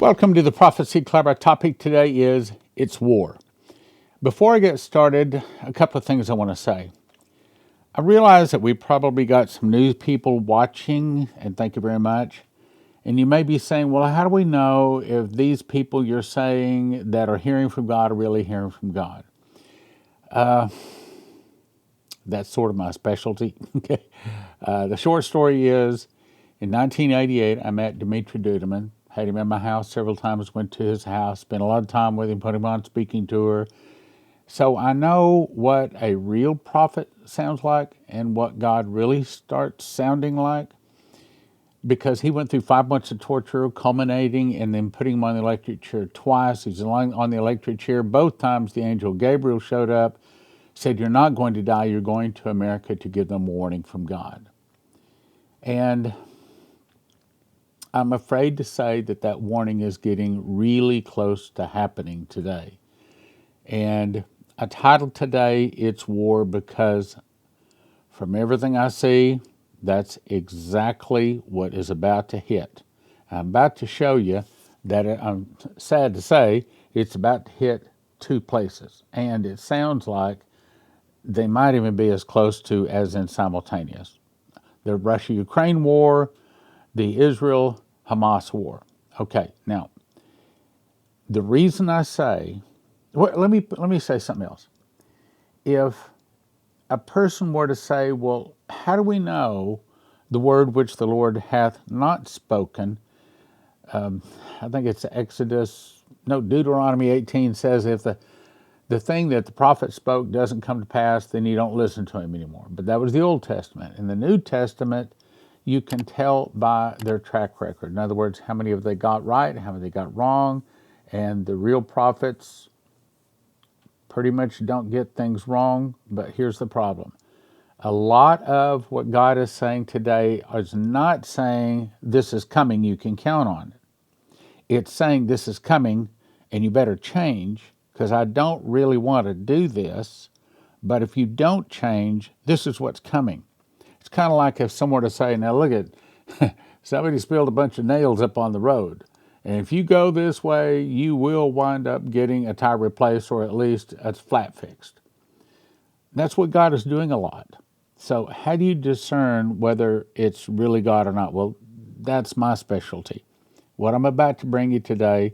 Welcome to the Prophecy Club. Our topic today is It's War. Before I get started, a couple of things I want to say. I realize that we probably got some news people watching, and thank you very much. And you may be saying, well, how do we know if these people you're saying that are hearing from God are really hearing from God? That's sort of my specialty. Okay. The short story is, in 1988, I met Dimitri Duduman. Had him in my house several times, went to his house, spent a lot of time with him, put him on speaking tour. So I know what a real prophet sounds like and what God really starts sounding like, because he went through 5 months of torture, culminating in them putting him on the electric chair twice. He's lying on the electric chair. Both times the angel Gabriel showed up, said, "You're not going to die, you're going to America to give them warning from God." And I'm afraid to say that that warning is getting really close to happening today. And I titled today, It's War, because from everything I see, that's exactly what is about to hit. I'm about to show you that I'm sad to say it's about to hit two places. And it sounds like they might even be as close to as in simultaneous. The Russia-Ukraine war, the Israel-Hamas war. Okay, now, the reason I say, well, let me say something else. If a person were to say, well, how do we know the word which the Lord hath not spoken? I think it's Deuteronomy 18 says, if the thing that the prophet spoke doesn't come to pass, then you don't listen to him anymore. But that was the Old Testament. In the New Testament, you can tell by their track record. In other words, how many have they got right, how many they got wrong, and the real prophets pretty much don't get things wrong. But here's the problem. A lot of what God is saying today is not saying this is coming, you can count on it. It's saying this is coming and you better change, because I don't really want to do this, but if you don't change, this is what's coming. It's kind of like if someone were to say, now look at, somebody spilled a bunch of nails up on the road, and if you go this way, you will wind up getting a tire replaced or at least a flat fixed. That's what God is doing a lot. So how do you discern whether it's really God or not? Well, that's my specialty. What I'm about to bring you today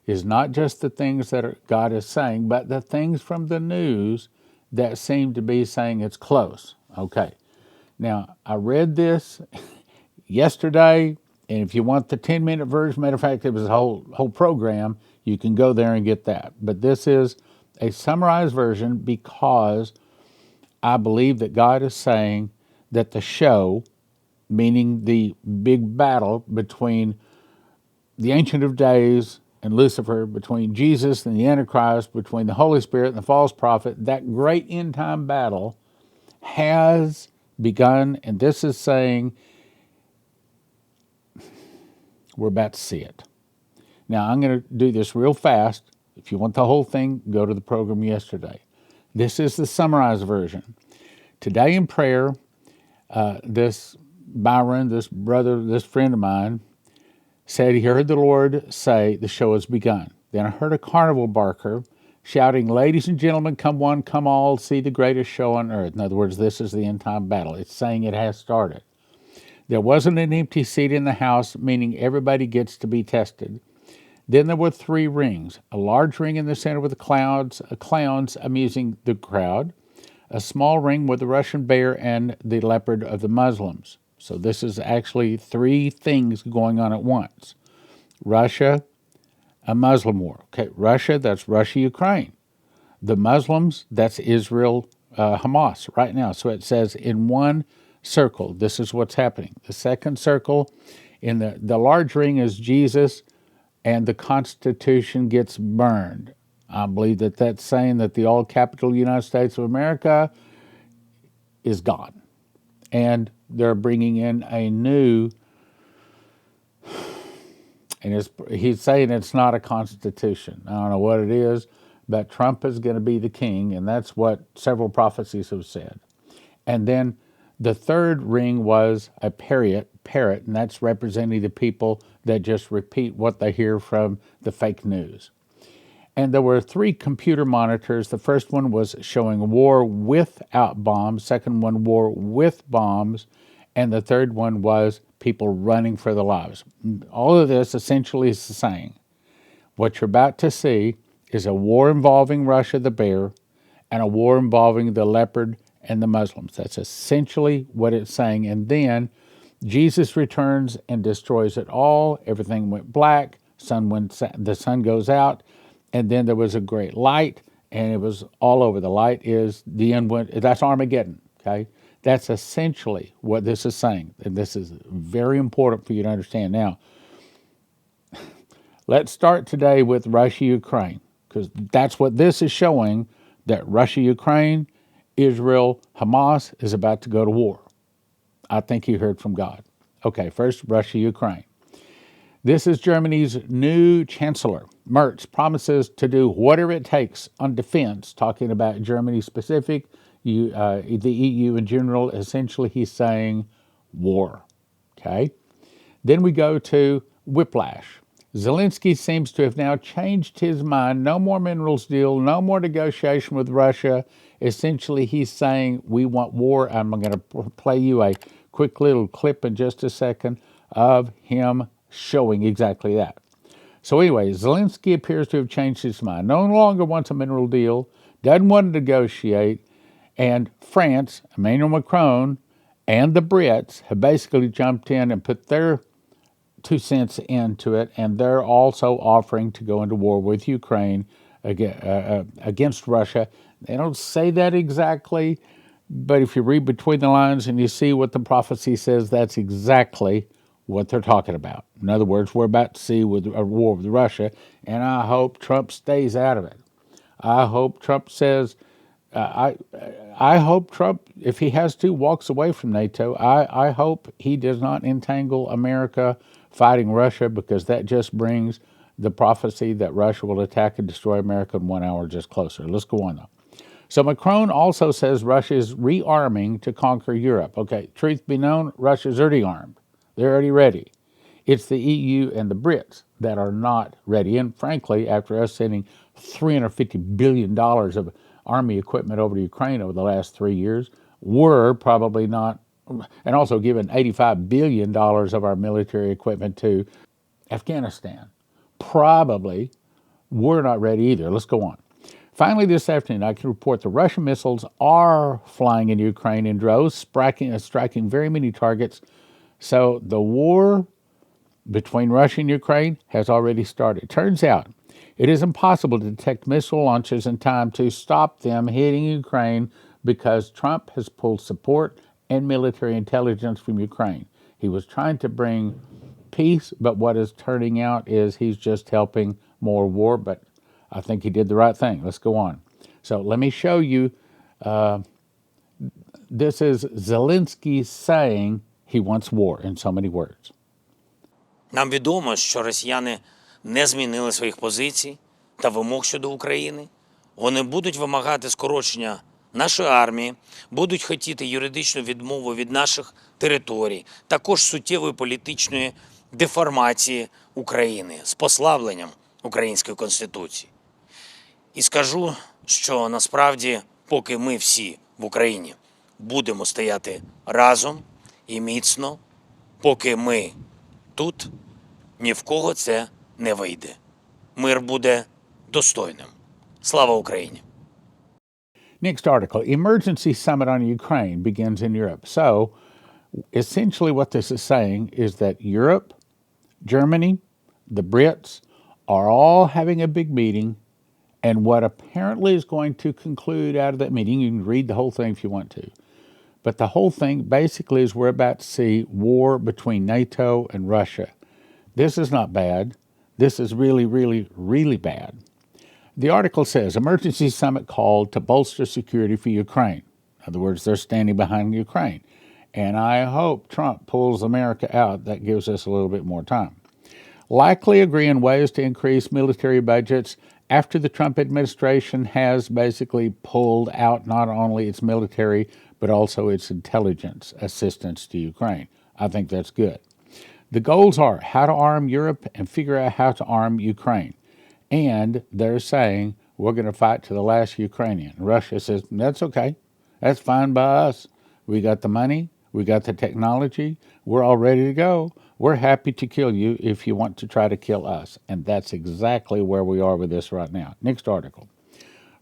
is not just the things that God is saying, but the things from the news that seem to be saying it's close. Okay. Now, I read this yesterday, and if you want the 10-minute version, matter of fact, it was a whole program, you can go there and get that. But this is a summarized version, because I believe that God is saying that the show, meaning the big battle between the Ancient of Days and Lucifer, between Jesus and the Antichrist, between the Holy Spirit and the false prophet, that great end-time battle has begun, and this is saying we're about to see it. Now, I'm going to do this real fast. If you want the whole thing, go to the program yesterday. This is the summarized version. Today in prayer, this Byron, this brother, this friend of mine, said he heard the Lord say, the show has begun. Then I heard a carnival barker shouting, "Ladies and gentlemen, come one, come all, see the greatest show on earth." In other words, this is the end time battle. It's saying it has started. There wasn't an empty seat in the house, meaning everybody gets to be tested. Then there were 3 rings, a large ring in the center with the clowns amusing the crowd, a small ring with the Russian bear and the leopard of the Muslims. So this is actually 3 things going on at once. Russia, a Muslim war. Okay, Russia, that's Russia-Ukraine. The Muslims, that's Israel, Hamas right now. So it says in one circle, this is what's happening. The second circle, in the large ring, is Jesus, and the Constitution gets burned. I believe that that's saying that the all-capital United States of America is gone. And they're bringing in a new, and he's saying it's not a constitution. I don't know what it is, but Trump is going to be the king, and that's what several prophecies have said. And then the third ring was a parrot, and that's representing the people that just repeat what they hear from the fake news. And there were 3 computer monitors. The first one was showing war without bombs, second one war with bombs, and the third one was people running for their lives. All of this essentially is saying what you're about to see is a war involving Russia, the bear, and a war involving the leopard and the Muslims. That's essentially what it's saying. And then Jesus returns and destroys it all. Everything went black. The sun goes out, and then there was a great light, and it was all over. The light is the end. That's Armageddon. Okay, that's essentially what this is saying, and this is very important for you to understand. Now, let's start today with Russia-Ukraine, because that's what this is showing, that Russia-Ukraine, Israel, Hamas is about to go to war. I think you heard from God. Okay, first, Russia-Ukraine. This is Germany's new chancellor. Merz promises to do whatever it takes on defense, talking about Germany specific, the EU in general. Essentially, he's saying war. Okay? Then we go to whiplash. Zelensky seems to have now changed his mind. No more minerals deal, no more negotiation with Russia. Essentially, he's saying we want war. I'm going to play you a quick little clip in just a second of him showing exactly that. So anyway, Zelensky appears to have changed his mind. No longer wants a mineral deal, doesn't want to negotiate, and France, Emmanuel Macron, and the Brits have basically jumped in and put their 2 cents into it, and they're also offering to go into war with Ukraine against Russia. They don't say that exactly, but if you read between the lines and you see what the prophecy says, that's exactly what they're talking about. In other words, we're about to see with a war with Russia, and I hope Trump stays out of it. I hope Trump says, I hope Trump, if he has to, walks away from NATO. I hope he does not entangle America fighting Russia, because that just brings the prophecy that Russia will attack and destroy America in 1 hour just closer. Let's go on, though. So Macron also says Russia is rearming to conquer Europe. Okay, truth be known, Russia's already armed. They're already ready. It's the EU and the Brits that are not ready. And frankly, after us sending $350 billion of army equipment over to Ukraine over the last 3 years, we're probably not, and also given $85 billion of our military equipment to Afghanistan. Probably we're not ready either. Let's go on. Finally, this afternoon, I can report the Russian missiles are flying into Ukraine in droves, striking very many targets. So the war between Russia and Ukraine has already started. Turns out it is impossible to detect missile launches in time to stop them hitting Ukraine, because Trump has pulled support and military intelligence from Ukraine. He was trying to bring peace, but what is turning out is he's just helping more war, but I think he did the right thing. Let's go on. So let me show you. This is Zelensky saying he wants war in so many words. Нам відомо, що росіяни не змінили своїх позицій та вимог щодо України. Вони будуть вимагати скорочення нашої армії, будуть хотіти юридичну відмову від наших територій, також суттєвої політичної деформації України з послабленням української Конституції. І скажу, що насправді, поки ми всі в Україні будемо стояти разом і міцно, поки ми тут, ні в кого це не вийде. Мир буде достойним. Слава Україні! Next article, emergency summit on Ukraine begins in Europe. So, essentially what this is saying is that Europe, Germany, the Brits are all having a big meeting, and what apparently is going to conclude out of that meeting, you can read the whole thing if you want to, but the whole thing basically is we're about to see war between NATO and Russia. This is not bad. This is really, really, really bad. The article says, emergency summit called to bolster security for Ukraine. In other words, they're standing behind Ukraine. And I hope Trump pulls America out. That gives us a little bit more time. Likely agree on ways to increase military budgets after the Trump administration has basically pulled out not only its military, but also its intelligence assistance to Ukraine. I think that's good. The goals are how to arm Europe and figure out how to arm Ukraine. And they're saying we're going to fight to the last Ukrainian. Russia says, that's okay. That's fine by us. We got the money. We got the technology. We're all ready to go. We're happy to kill you if you want to try to kill us. And that's exactly where we are with this right now. Next article.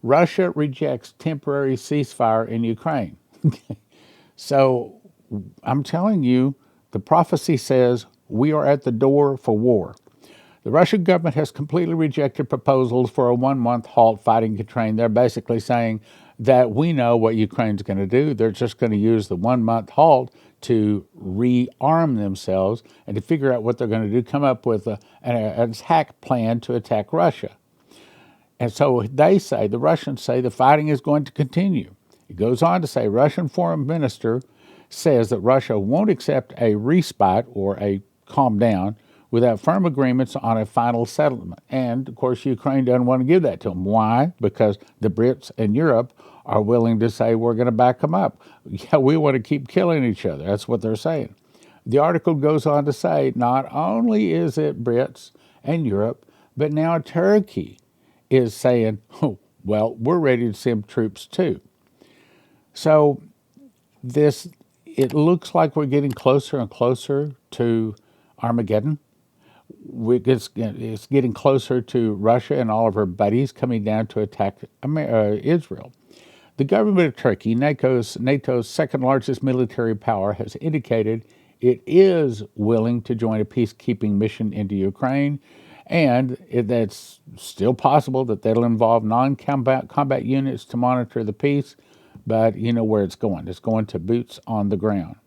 Russia rejects temporary ceasefire in Ukraine. So I'm telling you, the prophecy says we are at the door for war. The Russian government has completely rejected proposals for a 1-month halt fighting Ukraine. They're basically saying that we know what Ukraine's going to do. They're just going to use the 1-month halt to rearm themselves and to figure out what they're going to do, come up with an attack plan to attack Russia. And so they say, the Russians say, the fighting is going to continue. It goes on to say, Russian foreign minister says that Russia won't accept a respite or a calm down without firm agreements on a final settlement. And, of course, Ukraine doesn't want to give that to them. Why? Because the Brits and Europe are willing to say, we're going to back them up. Yeah, we want to keep killing each other. That's what they're saying. The article goes on to say, not only is it Brits and Europe, but now Turkey is saying, oh, well, we're ready to send troops too. So it looks like we're getting closer and closer to Armageddon. It's getting closer to Russia and all of her buddies coming down to attack Israel. The government of Turkey, NATO's second largest military power, has indicated it is willing to join a peacekeeping mission into Ukraine, and that's still possible that that'll involve non-combat units to monitor the peace, but you know where it's going. It's going to boots on the ground.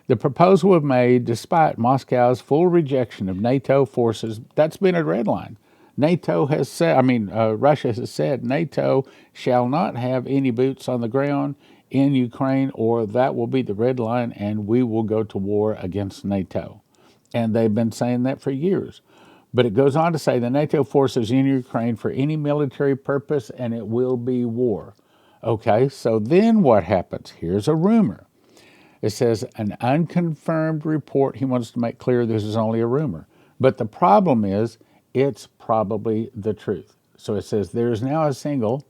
The proposal was made despite Moscow's full rejection of NATO forces. That's been a red line. Russia has said NATO shall not have any boots on the ground in Ukraine, or that will be the red line, and we will go to war against NATO. And they've been saying that for years. But it goes on to say the NATO forces in Ukraine for any military purpose, and it will be war. Okay, so then what happens? Here's a rumor. It says an unconfirmed report. He wants to make clear this is only a rumor. But the problem is it's probably the truth. So it says there is now a single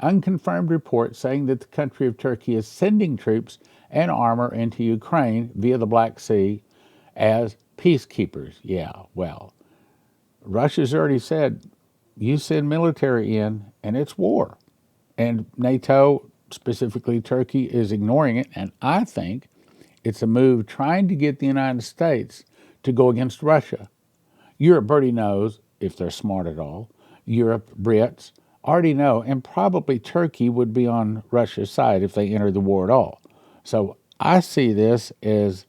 unconfirmed report saying that the country of Turkey is sending troops and armor into Ukraine via the Black Sea as peacekeepers. Yeah, well, Russia's already said you send military in and it's war. And NATO, specifically Turkey, is ignoring it. And I think it's a move trying to get the United States to go against Russia. Europe already knows, if they're smart at all. Europe, Brits, already know, and probably Turkey would be on Russia's side if they entered the war at all. So I see this as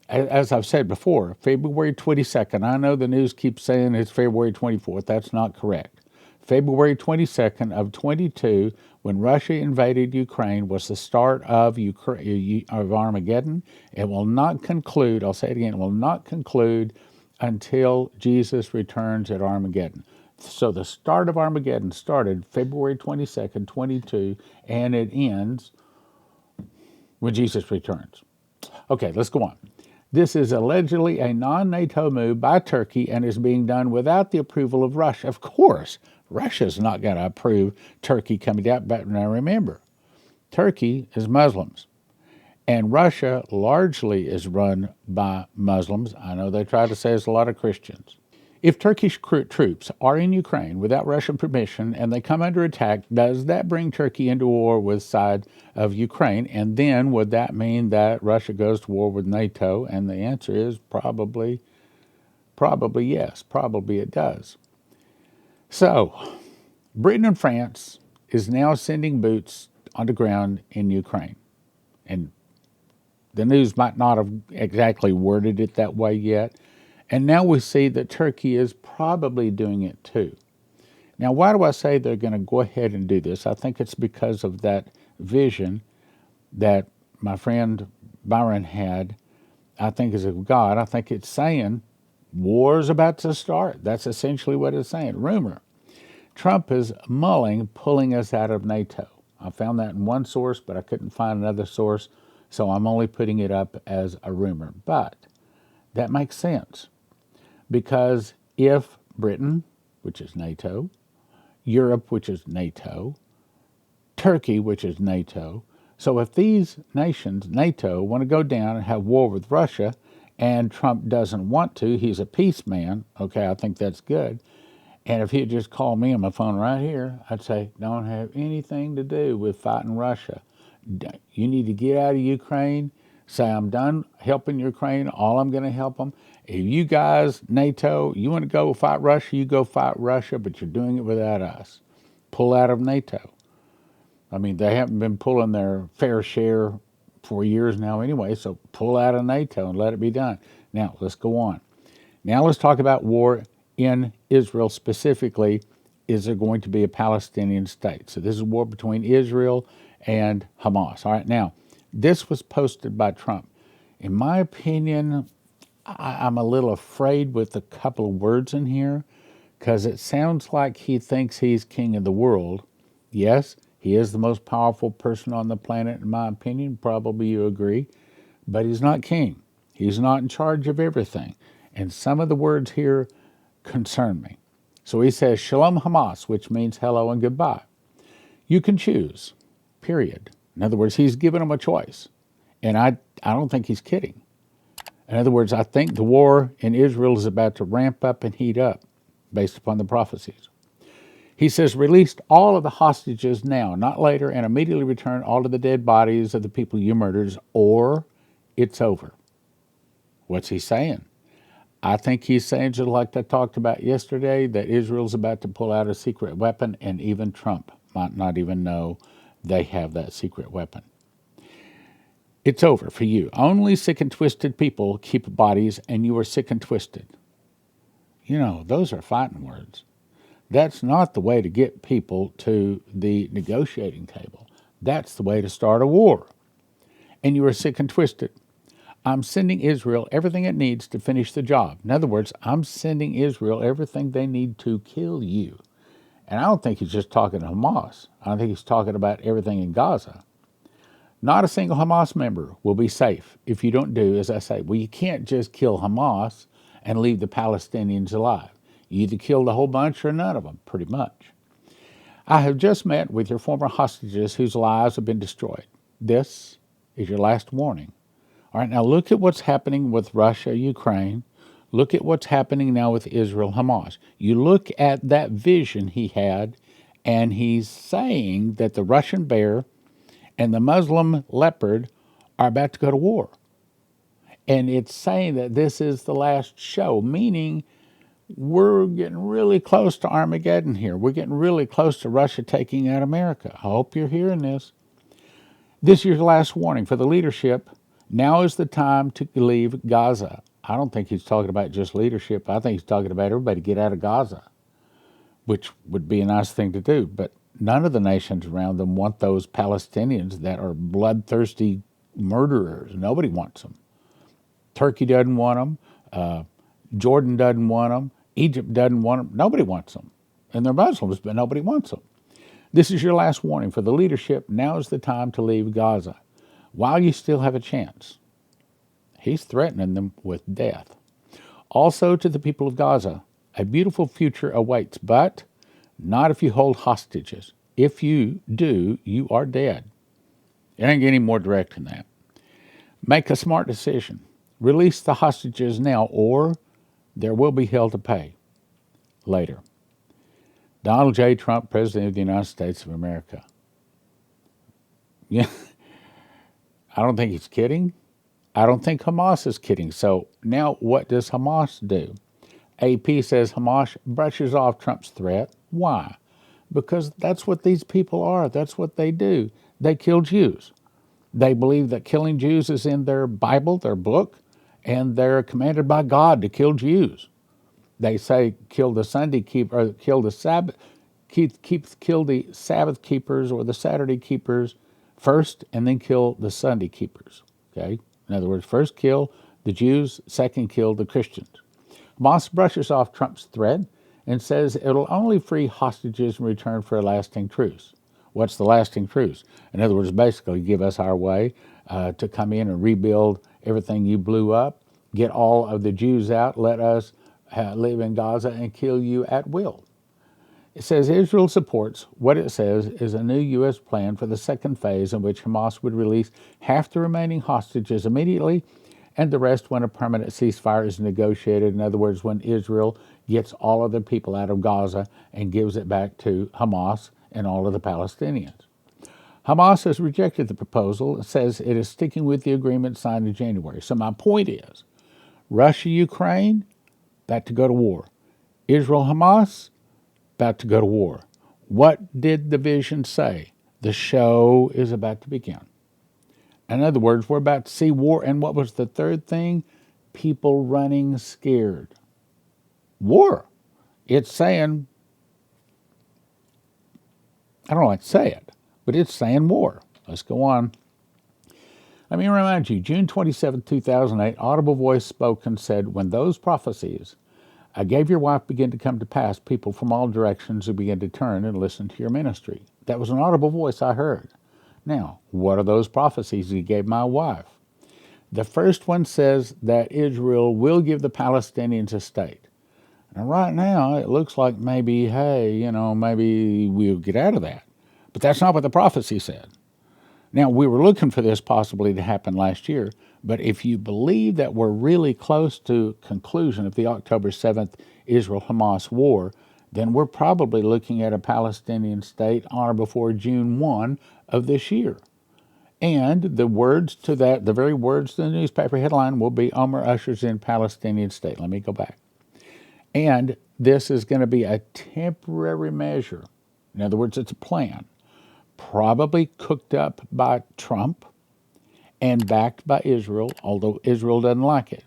I've said before, February 22nd. I know the news keeps saying it's February 24th. That's not correct. February 22nd of 22, when Russia invaded Ukraine, was the start of Armageddon. It will not conclude, I'll say it again, it will not conclude until Jesus returns at Armageddon. So the start of Armageddon started February 22nd, 22, and it ends when Jesus returns. Okay, let's go on. This is allegedly a non-NATO move by Turkey and is being done without the approval of Russia. Of course, Russia's not going to approve Turkey coming out. But now remember, Turkey is Muslims, and Russia largely is run by Muslims. I know they try to say there's a lot of Christians. If Turkish troops are in Ukraine without Russian permission and they come under attack, does that bring Turkey into war with side of Ukraine? And then would that mean that Russia goes to war with NATO? And the answer is probably yes. Probably it does. So Britain and France is now sending boots on the ground in Ukraine. And the news might not have exactly worded it that way yet. And now we see that Turkey is probably doing it too. Now, why do I say they're going to go ahead and do this? I think it's because of that vision that my friend Byron had, I think is of God. I think it's saying war's about to start. That's essentially what it's saying. Rumor. Trump is mulling pulling us out of NATO. I found that in one source, but I couldn't find another source, so I'm only putting it up as a rumor. But That makes sense because if Britain, which is NATO, Europe, which is NATO, Turkey, which is NATO, so if these nations, NATO, want to go down and have war with Russia, and Trump doesn't want to, he's a peace man, okay, I think that's good. And if he'd just call me on my phone right here, I'd say, don't have anything to do with fighting Russia. You need to get out of Ukraine. Say, I'm done helping Ukraine. All I'm going to help them. If you guys, NATO, you want to go fight Russia, you go fight Russia, but you're doing it without us. Pull out of NATO. I mean, they haven't been pulling their fair share for years now anyway, so pull out of NATO and let it be done. Now, let's go on. Now let's talk about war in Israel specifically. Is there going to be a Palestinian state? So this is war between Israel and Hamas. All right, now, this was posted by Trump. In my opinion, I'm a little afraid with a couple of words in here because it sounds like he thinks he's king of the world. Yes, he is the most powerful person on the planet, in my opinion. Probably you agree. But he's not king. He's not in charge of everything. And some of the words here concern me. So he says, Shalom Hamas, which means hello and goodbye. You can choose, period. In other words, he's given them a choice. And I don't think he's kidding. In other words, I think the war in Israel is about to ramp up and heat up based upon the prophecies. He says, release all of the hostages now, not later, and immediately return all of the dead bodies of the people you murdered, or it's over. What's he saying? I think he's saying, just like I talked about yesterday, that Israel's about to pull out a secret weapon, and even Trump might not even know they have that secret weapon. It's over for you. Only sick and twisted people keep bodies, and you are sick and twisted. You know, those are fighting words. That's not the way to get people to the negotiating table. That's the way to start a war. And you are sick and twisted. I'm sending Israel everything it needs to finish the job. In other words, I'm sending Israel everything they need to kill you. And I don't think he's just talking to Hamas. I think he's talking about everything in Gaza. Not a single Hamas member will be safe if you don't do as I say. Well, you can't just kill Hamas and leave the Palestinians alive. You either kill the whole bunch or none of them, pretty much. I have just met with your former hostages whose lives have been destroyed. This is your last warning. All right, now look at what's happening with Russia, Ukraine. Look at what's happening now with Israel, Hamas. You look at that vision he had, and he's saying that the Russian bear and the Muslim leopard are about to go to war. And it's saying that this is the last show, meaning we're getting really close to Armageddon here. We're getting really close to Russia taking out America. I hope you're hearing this. This is your last warning for the leadership. Now is the time to leave Gaza. I don't think he's talking about just leadership. I think he's talking about everybody get out of Gaza, which would be a nice thing to do. But none of the nations around them want those Palestinians that are bloodthirsty murderers. Nobody wants them. Turkey doesn't want them. Jordan doesn't want them. Egypt doesn't want them. Nobody wants them. And they're Muslims, but nobody wants them. This is your last warning for the leadership. Now is the time to leave Gaza while you still have a chance. He's threatening them with death. Also to the people of Gaza, a beautiful future awaits, but not if you hold hostages. If you do, you are dead. It ain't getting any more direct than that. Make a smart decision. Release the hostages now, or there will be hell to pay later. Donald J. Trump, President of the United States of America. Yeah, I don't think he's kidding. I don't think Hamas is kidding. So now what does Hamas do? AP says Hamas brushes off Trump's threat. Why? Because that's what these people are. That's what they do. They kill Jews. They believe that killing Jews is in their Bible, their book, and they're commanded by God to kill Jews. They say kill the Sunday keeper, or kill the Sabbath, kill the Sabbath keepers or the Saturday keepers first, and then kill the Sunday keepers. Okay, in other words, first kill the Jews, second kill the Christians. Hamas brushes off Trump's threat and says it'll only free hostages in return for a lasting truce. What's the lasting truce? In other words, basically give us our way to come in and rebuild everything you blew up. get all of the Jews out, let us live in Gaza and kill you at will. It says Israel supports what it says is a new U.S. plan for the second phase in which Hamas would release half the remaining hostages immediately and the rest when a permanent ceasefire is negotiated. In other words, when Israel gets all of the people out of Gaza and gives it back to Hamas and all of the Palestinians. Hamas has rejected the proposal and says it is sticking with the agreement signed in January. So my point is, Russia, Ukraine, about to go to war. Israel, Hamas, about to go to war. What did the vision say? The show is about to begin. In other words, we're about to see war. And what was the third thing? People running scared. War. It's saying, I don't like to say it, but it's saying war. Let's go on. Let me remind you, June 27, 2008, audible voice spoke and said, when those prophecies I gave your wife begin to come to pass, people from all directions who began to turn and listen to your ministry. That was an audible voice I heard. Now, what are those prophecies he gave my wife? The first one says that Israel will give the Palestinians a state. And right now, it looks like maybe, hey, maybe we'll get out of that. But that's not what the prophecy said. Now, we were looking for this possibly to happen last year, but if you believe that we're really close to conclusion of the October 7th Israel-Hamas war, then we're probably looking at a Palestinian state on or before June 1 of this year. And the words to that, the very words to the newspaper headline will be Omar ushers in Palestinian state. Let me go back. And this is going to be a temporary measure. In other words, it's a plan. Probably cooked up by Trump and backed by Israel, although Israel doesn't like it.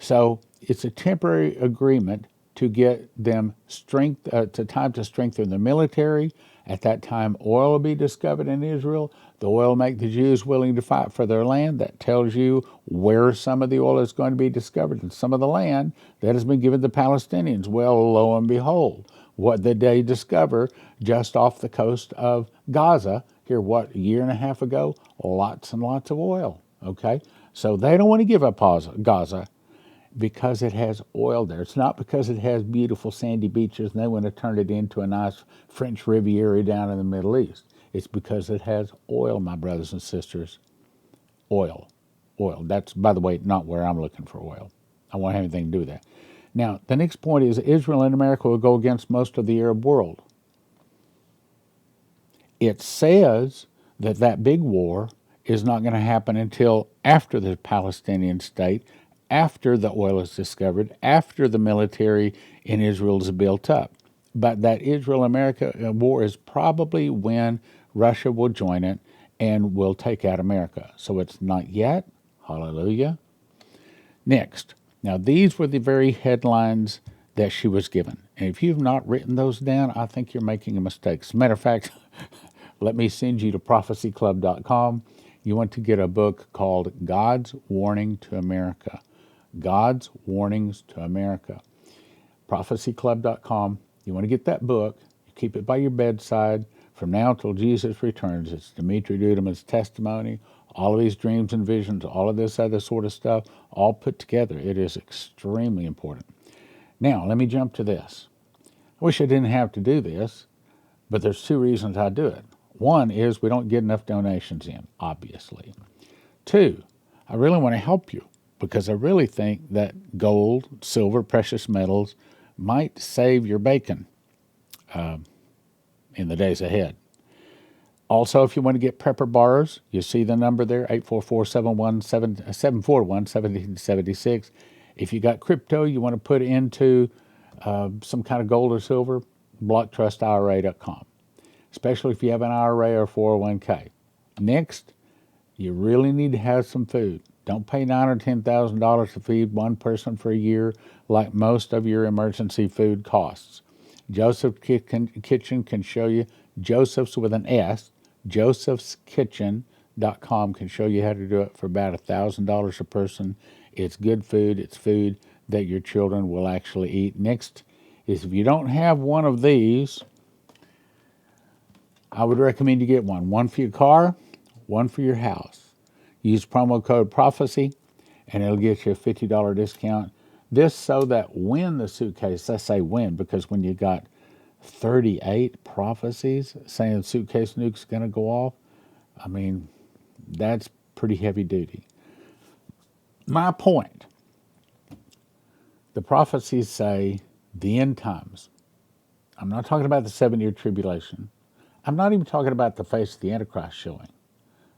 So it's a temporary agreement to get them strength, time to strengthen the military. At that time, oil will be discovered in Israel. The oil will make the Jews willing to fight for their land. That tells you where some of the oil is going to be discovered, and some of the land that has been given to the Palestinians. Well, lo and behold, what did they discover just off the coast of Gaza here, a year and a half ago? Lots and lots of oil, okay? So they don't want to give up Gaza because it has oil there. It's not because it has beautiful sandy beaches and they want to turn it into a nice French Riviera down in the Middle East. It's because it has oil, my brothers and sisters. Oil. That's, by the way, not where I'm looking for oil. I won't have anything to do with that. Now, the next point is Israel and America will go against most of the Arab world. It says that big war is not going to happen until after the Palestinian state, after the oil is discovered, after the military in Israel is built up. But that Israel-America war is probably when Russia will join it and will take out America. So it's not yet. Hallelujah. Next. Now, these were the very headlines that she was given. And if you've not written those down, I think you're making a mistake. As a matter of fact, let me send you to prophecyclub.com. You want to get a book called God's Warning to America. God's Warnings to America. prophecyclub.com. You want to get that book. You keep it by your bedside from now till Jesus returns. It's Dimitri Duduman's testimony, all of these dreams and visions, all of this other sort of stuff, all put together. It is extremely important. Now, let me jump to this. I wish I didn't have to do this, but there's two reasons I do it. One is we don't get enough donations in, obviously. Two, I really want to help you because I really think that gold, silver, precious metals might save your bacon in the days ahead. Also, if you want to get prepper bars, you see the number there, 844-741-1776. If you got crypto you want to put into some kind of gold or silver, blocktrustira.com, especially if you have an IRA or 401k. Next, you really need to have some food. Don't pay $9,000 or $10,000 to feed one person for a year like most of your emergency food costs. Joseph's Kitchen can show you, Joseph's with an S, josephskitchen.com can show you how to do it for about $1,000 a person. It's good food. It's food that your children will actually eat. Next is if you don't have one of these, I would recommend you get one. One for your car, one for your house. Use promo code PROPHECY and it'll get you a $50 discount. This so that when the suitcase, I say when, because when you got 38 prophecies saying the suitcase nuke's going to go off, I mean, that's pretty heavy duty. My point, the prophecies say the end times. I'm not talking about the 7-year tribulation. I'm not even talking about the face of the Antichrist showing.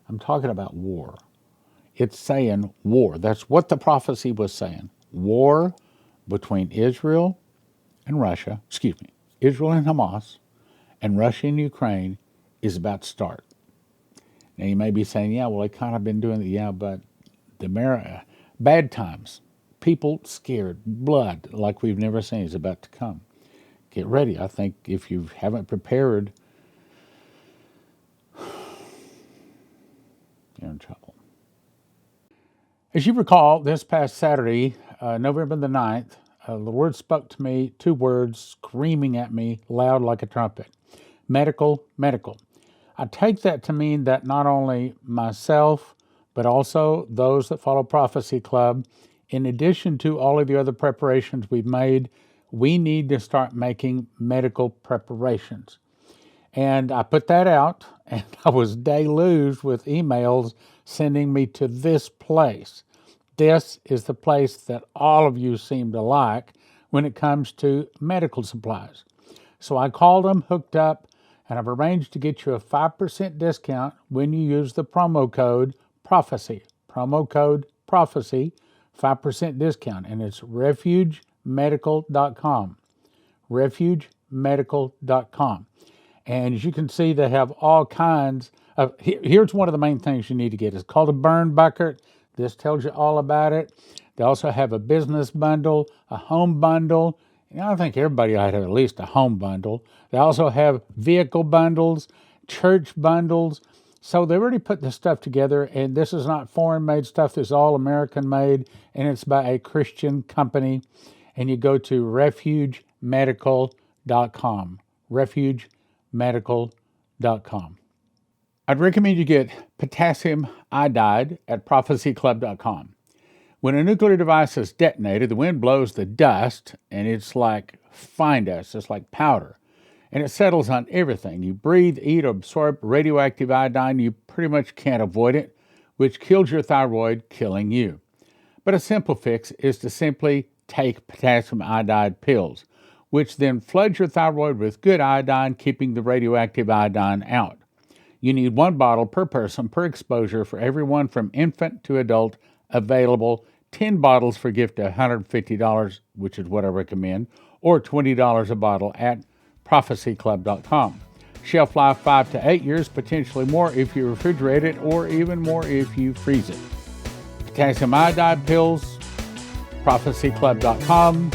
I'm talking about war. It's saying war. That's what the prophecy was saying. War between Israel and Russia, Israel and Hamas, and Russia and Ukraine is about to start. Now you may be saying, yeah, well, they kind of been doing it. Yeah, but the bad times, people scared, blood like we've never seen is about to come. Get ready. I think if you haven't prepared, you're in trouble. As you recall, this past Saturday, November the 9th, the Lord spoke to me 2 words screaming at me loud like a trumpet. Medical, medical. I take that to mean that not only myself, but also those that follow Prophecy Club, in addition to all of the other preparations we've made, we need to start making medical preparations. And I put that out, and I was deluged with emails sending me to this place. This is the place that all of you seem to like when it comes to medical supplies. So I called them, hooked up, and I've arranged to get you a 5% discount when you use the promo code PROPHECY. Promo code PROPHECY, 5% discount, and it's refugemedical.com. refugemedical.com. And as you can see, they have all kinds of, here's one of the main things you need to get. It's called a burn bucket. This tells you all about it. They also have a business bundle, a home bundle. I think everybody ought to have at least a home bundle. They also have vehicle bundles, church bundles. So they already put this stuff together, and this is not foreign-made stuff. This is all American-made, and it's by a Christian company. And you go to refugemedical.com. refugemedical.com. I'd recommend you get Potassium Iodide at prophecyclub.com. When a nuclear device is detonated, the wind blows the dust, and it's like fine dust. It's like powder, and it settles on everything. You breathe, eat, or absorb radioactive iodine. You pretty much can't avoid it, which kills your thyroid, killing you. But a simple fix is to simply take potassium iodide pills, which then floods your thyroid with good iodine, keeping the radioactive iodine out. You need 1 bottle per person per exposure for everyone from infant to adult, available. 10 bottles for a gift of $150, which is what I recommend, or $20 a bottle at prophecyclub.com. Shelf life 5 to 8 years, potentially more if you refrigerate it, or even more if you freeze it. Potassium iodide pills, prophecyclub.com.